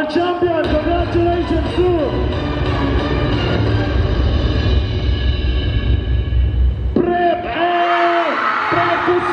Our champion, congratulations to Prep Practice.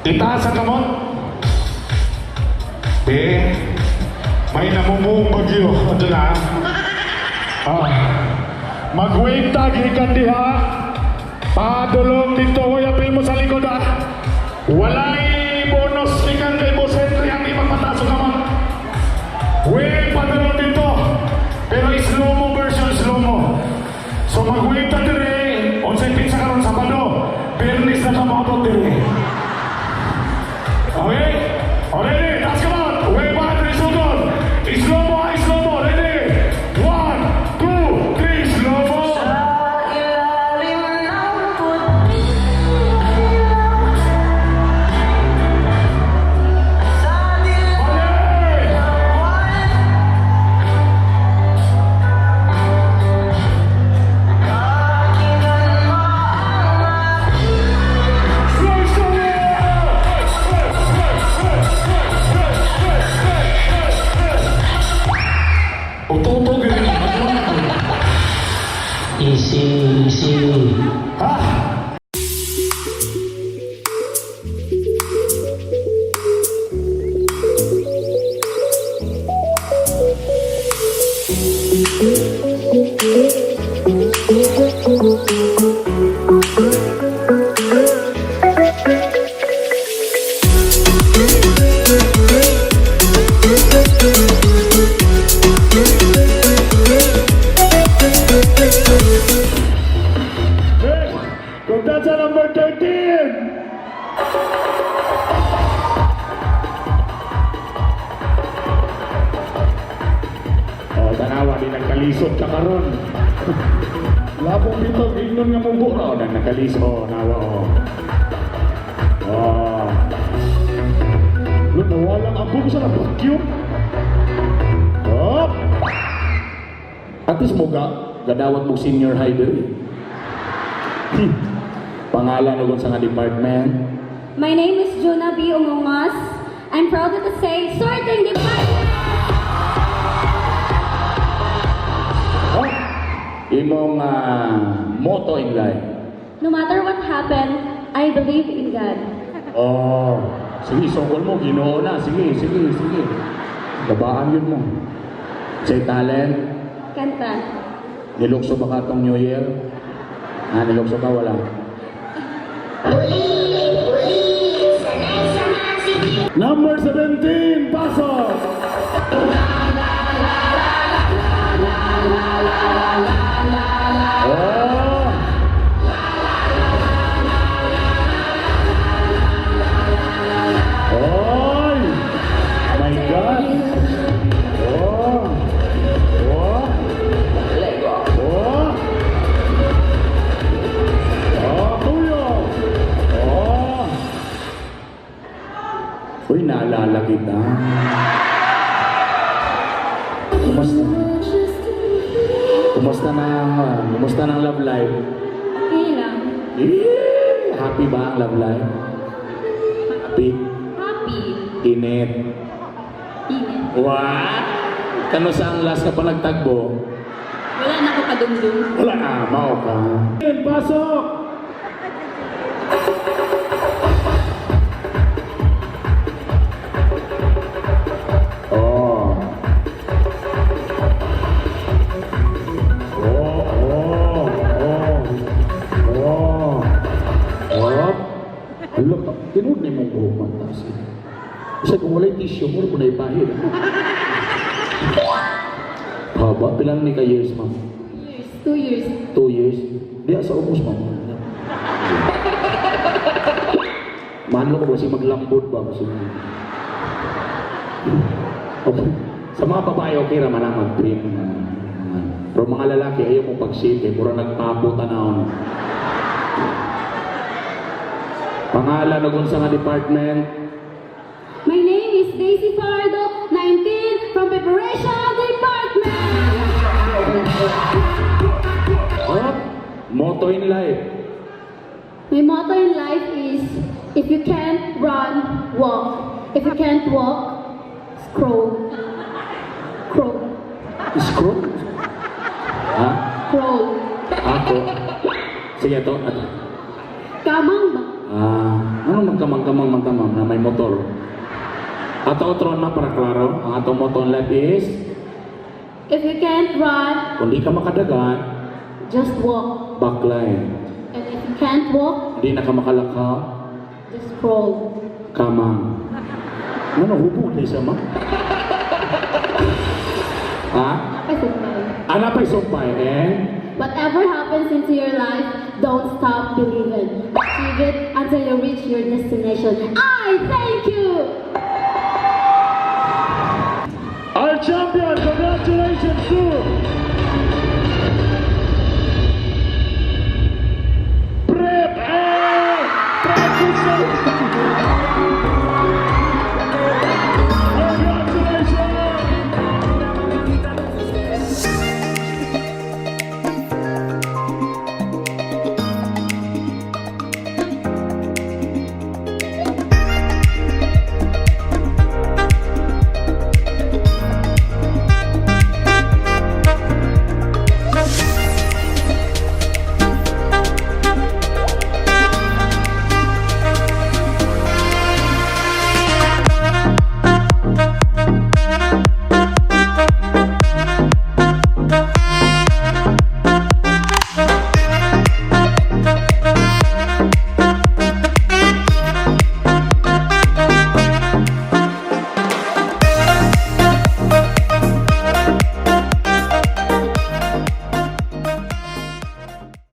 Itaas ang kamot. May namumuong bagyo. Ito na. Mag-wave tag ikan diha. Padulong dito. Uyapin mo sa likod ha. Walay bonus ikan kay Boss Henry ang ipagpataso kamot. Wave padulong dito. Pero slow-mo version slow-mo. So mag-wave tag dire. Onsay pizza karon sa pado. Pernis na kamot dire. Okay? Ready? Let's come on. Way back to the shoulder. Slow-mo, ready? 1, 2, 3, slow-mo. Easy, easy. Ha? Contestant number 13. Oh, tanawa, di nagkalisod ka karon. Labong bitog, ignon nga mong bura. Oh, nagkalisod. Oh, nawa, oh. Oh. Look, nawalang ako sa na-vacuum. Oh. At least mo gadawat mo senior high diri. Pangalan o sa nga department? My name is Jonah B. Umungas. I'm proud to say, sorting department! Oh, imong motto in life. No matter what happened, I believe in God. Oh, sige, sokol mo, Ginoo na. Sige. Babaan yun mo. Say talent. Kanta. Nilukso ba ka tong New Year? Nilukso ka? Wala. Number 17, pasok! Oh! Oy! My God! Oh! Oh! Oh! Oh, tuyo! Oh! Uy, naalala kita. Kumusta ng love life? Okay lang. Happy ba ang love life? Happy? Happy. Init? Init. What? Kano sa ang last ka pa nagtagbo? Wala na ako kadumdum. Wala na, mao ka. Pasok! Oh. Hala, tinod na yung buhok man tapos. Kasi kung wala'y tissue mo, kung naipahid. Haba, pilang ni ka years, ma'am? 2 years. 2 years? Di, sa ubos, ma'am. Mahalo ko ba si maglambot ba? Okay. Sa mga babae, okay naman ang mag-trim. Pero mga lalaki, ayaw mo pag-shave, eh. Pura nagpaputa na ako. Pangalan o sa nga department? My name is Daisy Fardo, 19, from Preparation Department. Oh, motto in life. My motto in life is, if you can't run, walk. If you can't walk, scroll. Crawl. Scroll? Ha? Crawl. Ako? Sige to. Kamang ba? Ano magkamang-kamang mantamam na may motor? Ato otron na para klaro, ang atong motto in life is, If you can't run, kung di ka makadagan, just walk. backline. And if you can't walk, Di na ka makalakaw, just crawl. kamang. Ano, hubog na isa ma? Ha? I sumpay. Anapay sumpay, eh? Whatever happens into your life, don't stop believing. Achieve it until you reach your destination. I thank you! Our champion, congratulations!